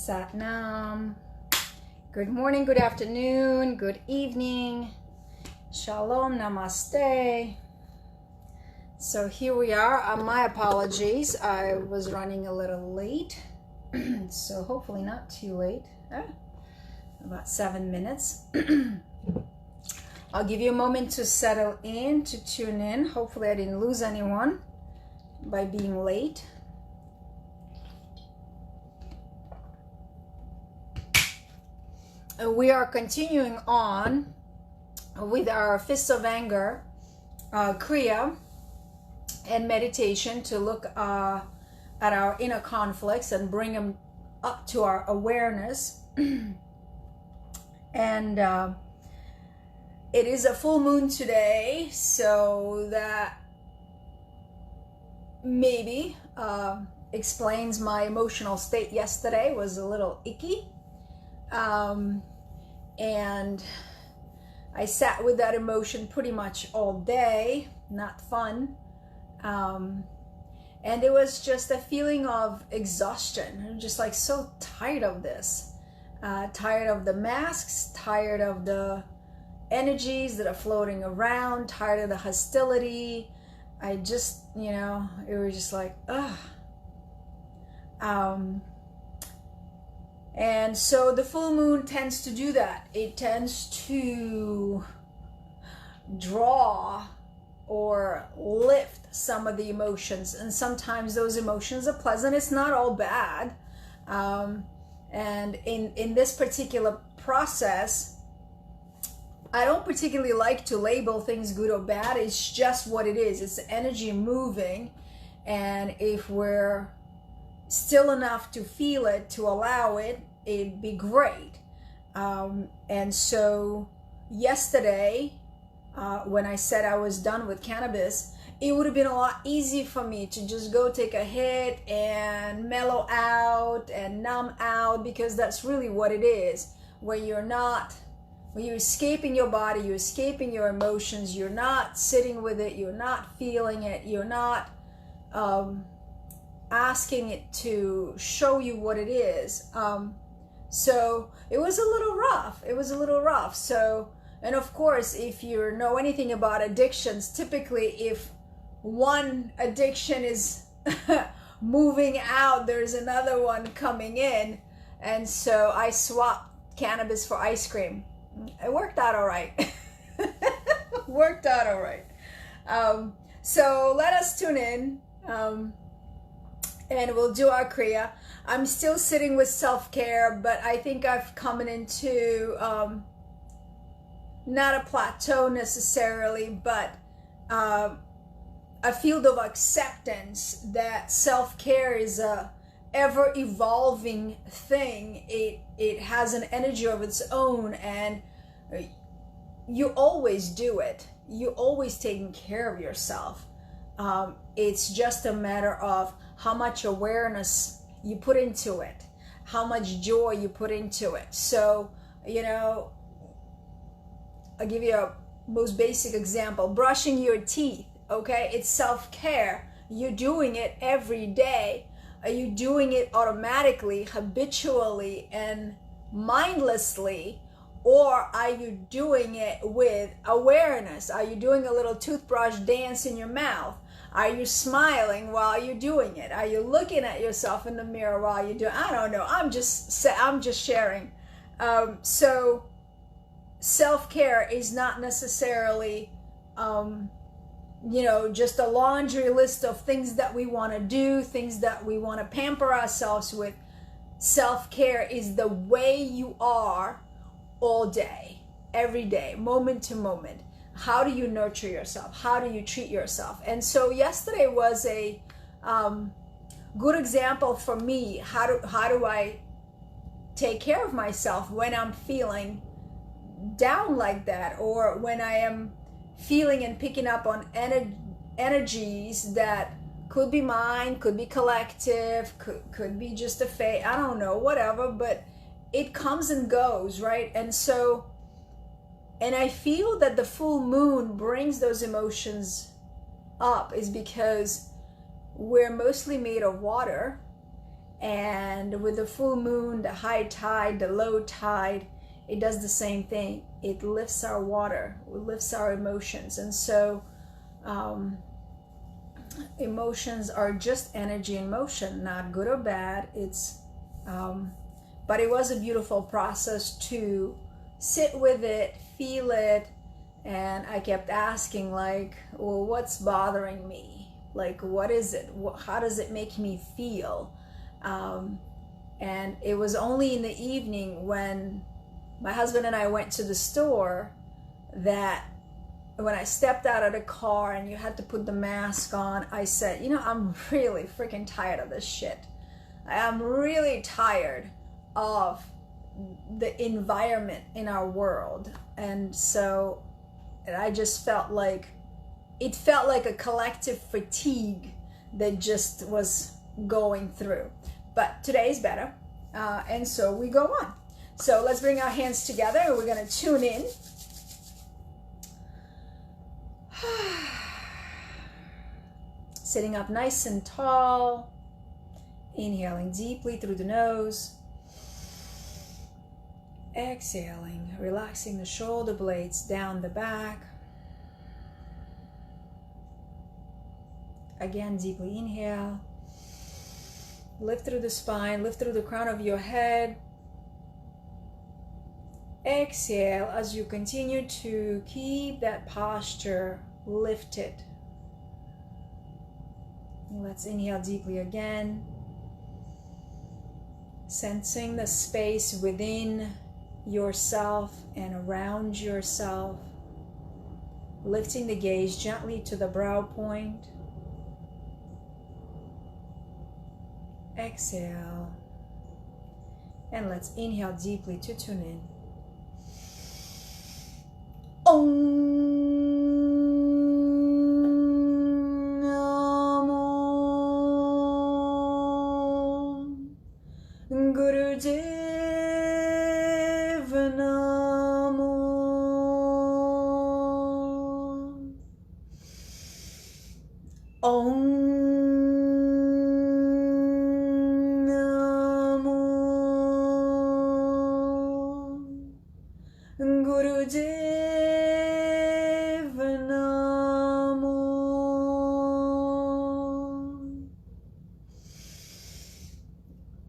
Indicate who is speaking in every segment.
Speaker 1: Satnam. Good morning, good afternoon, good evening. Shalom, namaste. So here we are. My apologies. I was running a little late. So hopefully not too late. About 7 minutes. I'll give you a moment to settle in, to tune in. Hopefully I didn't lose anyone by being late. We are continuing on with our Fists of Anger Kriya and meditation to look at our inner conflicts and bring them up to our awareness. And it is a full moon today, so that maybe explains my emotional state yesterday. Was a little icky. And I sat with that emotion pretty much all day, not fun. And it was just a feeling of exhaustion. I'm just like so tired of this, tired of the masks, tired of the energies that are floating around, tired of the hostility. I just, it was just like, ugh. And so the full moon tends to do that. It tends to draw or lift some of the emotions. And sometimes those emotions are pleasant. It's not all bad. And in this particular process, I don't particularly like to label things good or bad. It's just what it is. It's energy moving. And if we're still enough to feel it, to allow it, it'd be great. And so yesterday, when I said I was done with cannabis, it would have been a lot easier for me to just go take a hit and mellow out and numb out, because that's really what it is. When you're escaping your body, you're escaping your emotions, you're not sitting with it, you're not feeling it, you're not asking it to show you what it is. So it was a little rough. So, and of course, if you know anything about addictions, typically if one addiction is moving out, there's another one coming in. And so I swapped cannabis for ice cream. It worked out all right. So let us tune in. And we'll do our Kriya. I'm still sitting with self-care, but I think I've come into not a plateau necessarily, but a field of acceptance that self-care is a ever-evolving thing. It has an energy of its own, and you always do it. You're always taking care of yourself. It's just a matter of how much awareness you put into it, how much joy you put into it. So, I'll give you a most basic example. Brushing your teeth, okay? It's self-care. You're doing it every day. Are you doing it automatically, habitually, and mindlessly? Or are you doing it with awareness? Are you doing a little toothbrush dance in your mouth? Are you smiling while you're doing it? Are you looking at yourself in the mirror while you do it? I don't know. I'm just sharing. So self-care is not necessarily, just a laundry list of things that we want to do, things that we want to pamper ourselves with. Self-care is the way you are all day, every day, moment to moment. How do you nurture yourself? How do you treat yourself? And so yesterday was a good example for me. How do I take care of myself when I'm feeling down like that, or when I am feeling and picking up on energies that could be mine, could be collective, could be just a fate, I don't know, whatever, but it comes and goes, right? And I feel that the full moon brings those emotions up is because we're mostly made of water, And with the full moon, the high tide, the low tide, it does the same thing. It lifts our water, it lifts our emotions. And so emotions are just energy in motion, not good or bad. It's but it was a beautiful process to sit with it, feel it. And I kept asking, like, well, what's bothering me? Like, what is it? How does it make me feel? And it was only in the evening when my husband and I went to the store that when I stepped out of the car and you had to put the mask on, I said, you know, I'm really freaking tired of this shit. I'm really tired of the environment in our world. And so I just felt like, it felt like a collective fatigue that just was going through. But today's better. And so we go on. So let's bring our hands together and we're going to tune in. Sitting up nice and tall. Inhaling deeply through the nose. Exhaling, relaxing the shoulder blades down the back. Again, deeply inhale. Lift through the spine, lift through the crown of your head. Exhale as you continue to keep that posture lifted. Let's inhale deeply again. Sensing the space within yourself and around yourself. Lifting the gaze gently to the brow point. Exhale. And let's inhale deeply to tune in. Om Namo Gurudev Namo Om Gurudev Namo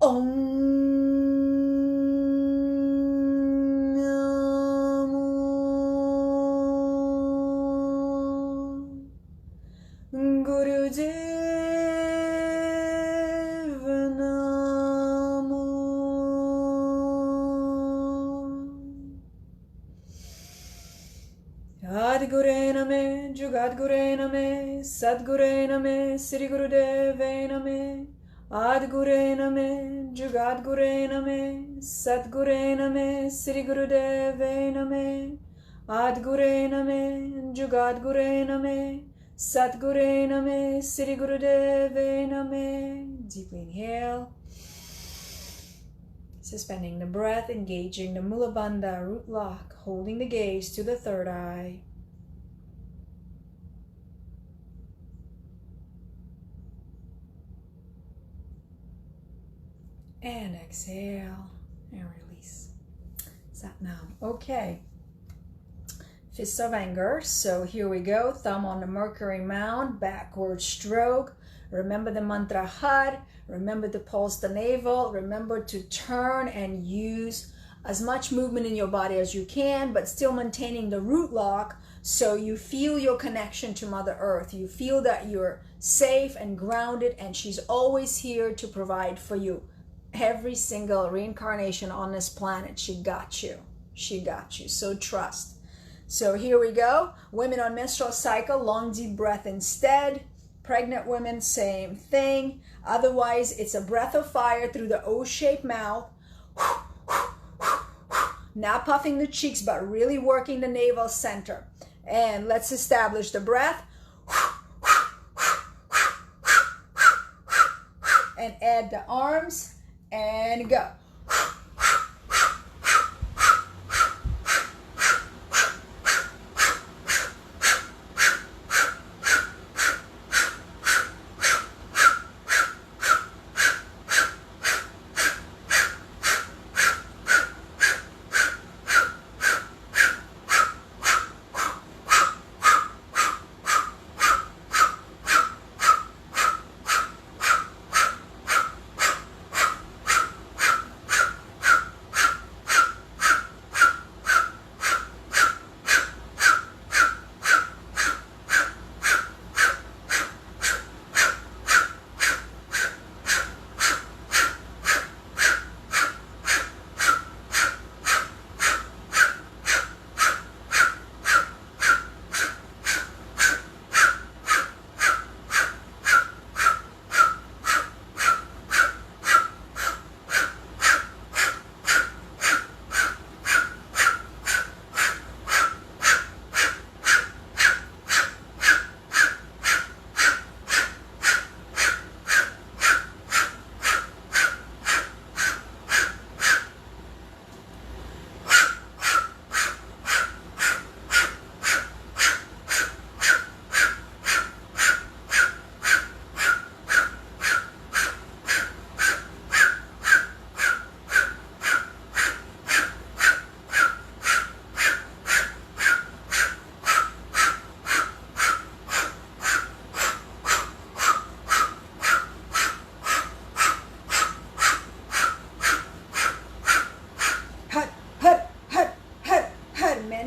Speaker 1: Om Namo Gurudev Namo Adgure Name, Jugadgure Name, Sadgure Name, Sri Gurudeve Name. Adgure Name, Jugadgure Name, Sadgure Name, Sri Gurudeve Name. Adgure Name, Jugadgure Name, Sadgure Name, Sri Gurudeve Name. Deeply inhale. Suspending the breath, engaging the Mula Bandha root lock, holding the gaze to the third eye. And exhale and release. Satnam. Okay. Fists of anger. So here we go. Thumb on the Mercury mound, backward stroke. Remember the mantra Had. Remember to pulse the navel. Remember to turn and use as much movement in your body as you can, but still maintaining the root lock so you feel your connection to Mother Earth. You feel that you're safe and grounded and she's always here to provide for you. Every single reincarnation on this planet, she got you. She got you. So trust. So here we go. Women on menstrual cycle, long deep breath instead. Pregnant women, same thing. Otherwise, it's a breath of fire through the O-shaped mouth. Not puffing the cheeks, but really working the navel center. And let's establish the breath. And add the arms. And go.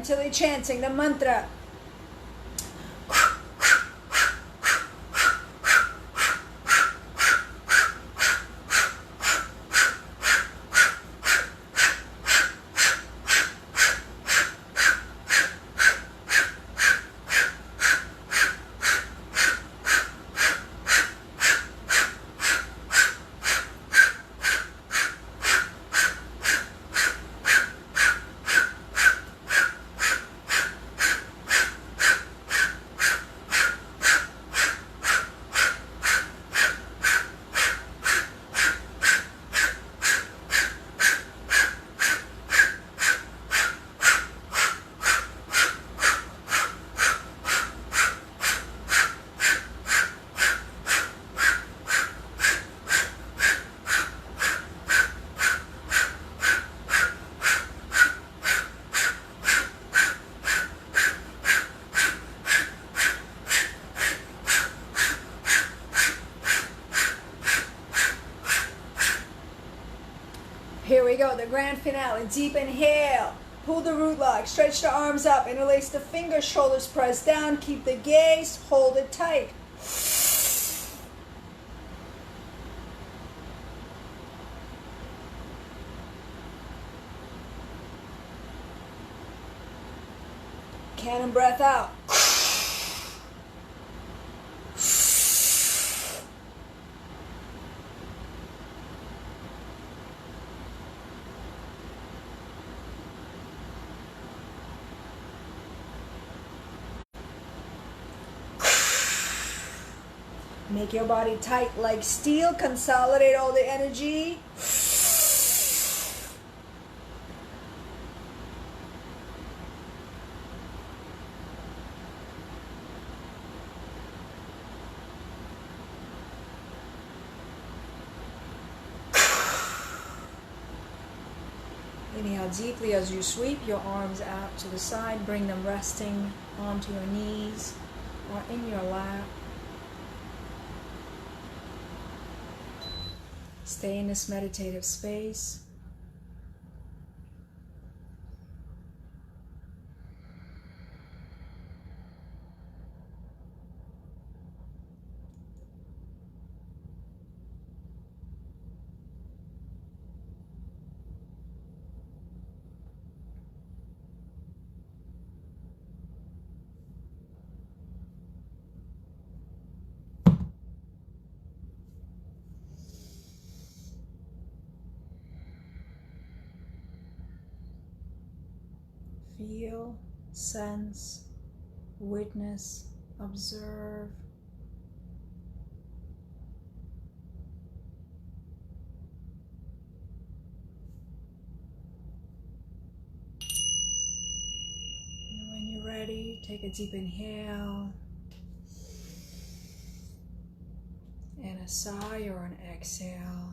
Speaker 1: mentally chanting the mantra. Here we go, the grand finale. Deep inhale. Pull the root lock. Stretch the arms up. Interlace the fingers. Shoulders press down. Keep the gaze. Hold it tight. Cannon breath out. Make your body tight like steel. Consolidate all the energy. Inhale deeply as you sweep your arms out to the side. Bring them resting onto your knees or in your lap. Stay in this meditative space. Feel, sense, witness, observe. And when you're ready, take a deep inhale and a sigh or an exhale.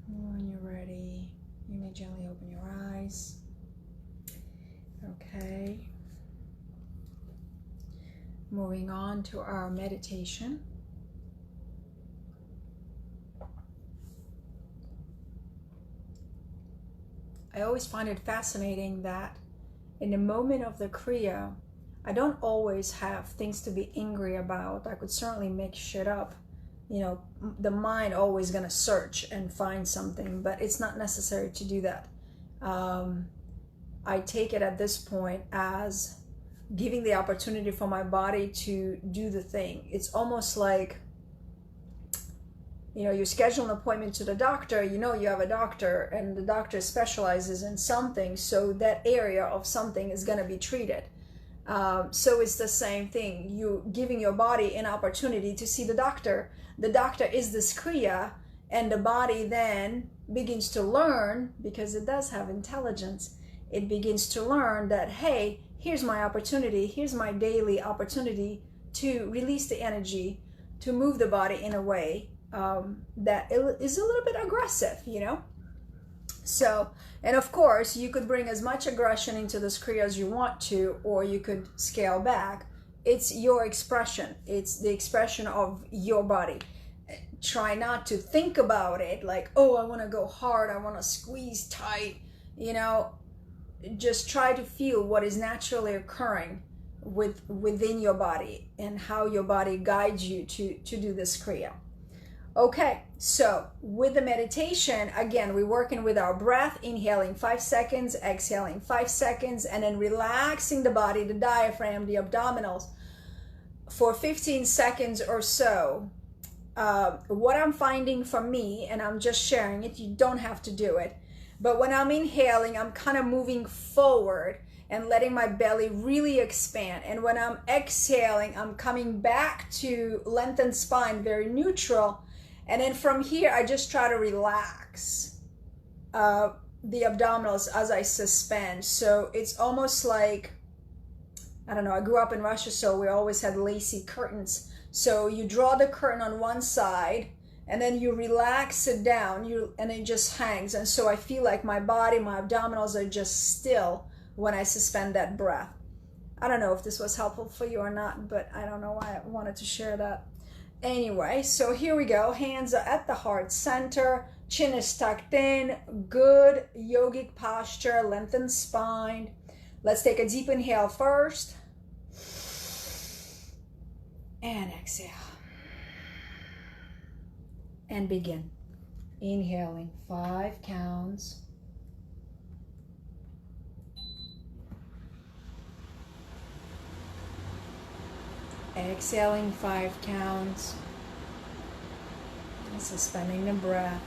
Speaker 1: And when you're ready, you may gently open your eyes. Okay. Moving on to our meditation. I always find it fascinating that in the moment of the Kriya, I don't always have things to be angry about. I could certainly make shit up. You know, the mind always gonna search and find something, but it's not necessary to do that. I take it at this point as giving the opportunity for my body to do the thing. It's almost like, you know, you schedule an appointment to the doctor, you know you have a doctor, and the doctor specializes in something, so that area of something is going to be treated. So it's the same thing. You giving your body an opportunity to see the doctor. The doctor is this Kriya, and the body then begins to learn, because it does have intelligence. It begins to learn that, hey, here's my opportunity, here's my daily opportunity to release the energy, to move the body in a way that is a little bit aggressive, you know? So, and of course, you could bring as much aggression into this Kriya as you want to, or you could scale back. It's your expression. It's the expression of your body. Try not to think about it like, oh, I want to go hard, I want to squeeze tight, you know? just try to feel what is naturally occurring within your body and how your body guides you to do this kriya. Okay, so with the meditation, again, we're working with our breath, inhaling 5 seconds, exhaling 5 seconds, and then relaxing the body, the diaphragm, the abdominals for 15 seconds or so. What I'm finding for me, and I'm just sharing it, you don't have to do it, but when I'm inhaling, I'm kind of moving forward and letting my belly really expand. And when I'm exhaling, I'm coming back to lengthened spine, very neutral. And then from here, I just try to relax the abdominals as I suspend. So it's almost like, I don't know, I grew up in Russia, so we always had lacy curtains. So you draw the curtain on one side, and then you relax it down, and it just hangs. And so I feel like my body, my abdominals are just still when I suspend that breath. I don't know if this was helpful for you or not, but I don't know why I wanted to share that. Anyway, so here we go. Hands are at the heart center, chin is tucked in, good yogic posture, lengthened spine. Let's take a deep inhale first, and exhale, and begin. Inhaling 5 counts. Exhaling 5 counts. And suspending the breath.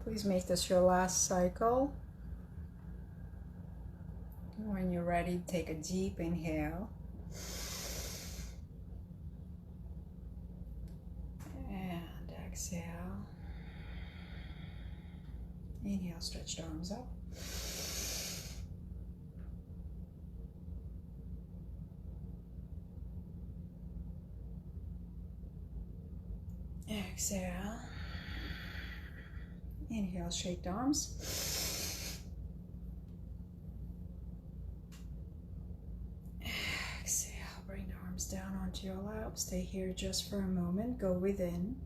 Speaker 1: Please make this your last cycle. When you're ready, take a deep inhale. And exhale. Inhale, stretch the arms up. Exhale. Inhale, shake the arms. Exhale, bring the arms down onto your lap. Stay here just for a moment. Go within.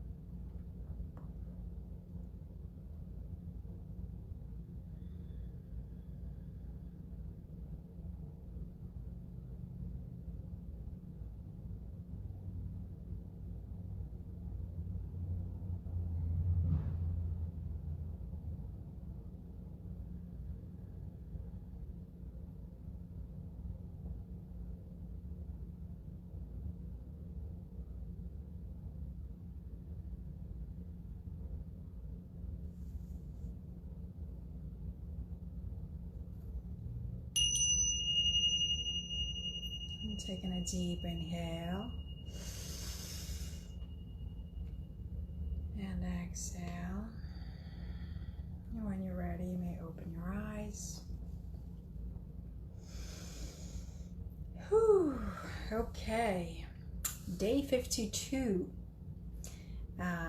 Speaker 1: Taking a deep inhale and exhale. And when you're ready, you may open your eyes. Whew. Okay, day 52.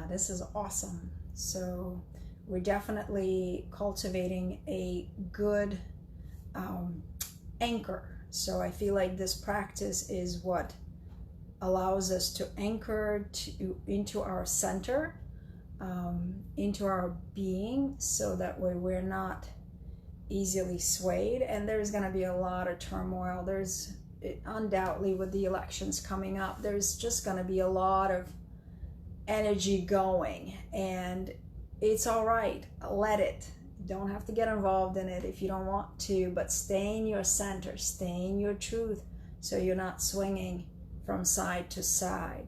Speaker 1: This is awesome. So we're definitely cultivating a good anchor. So I feel like this practice is what allows us to anchor into our center, into our being, so that way we're not easily swayed. And there's going to be a lot of turmoil. There's undoubtedly, with the elections coming up, there's just going to be a lot of energy going, and it's all right. Let it. Don't have to get involved in it if you don't want to, but stay in your center, stay in your truth, so you're not swinging from side to side.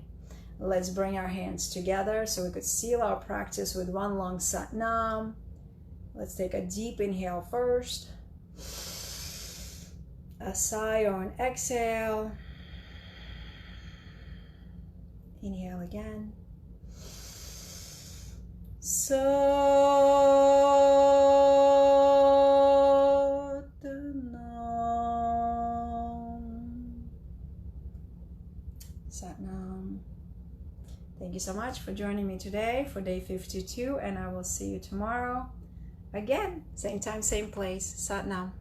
Speaker 1: Let's bring our hands together so we could seal our practice with one long Sat Nam. Let's take a deep inhale first, a sigh or an exhale. Inhale again. Sat Nam. Thank you so much for joining me today for day 52, and I will see you tomorrow again, same time, same place. Sat Nam.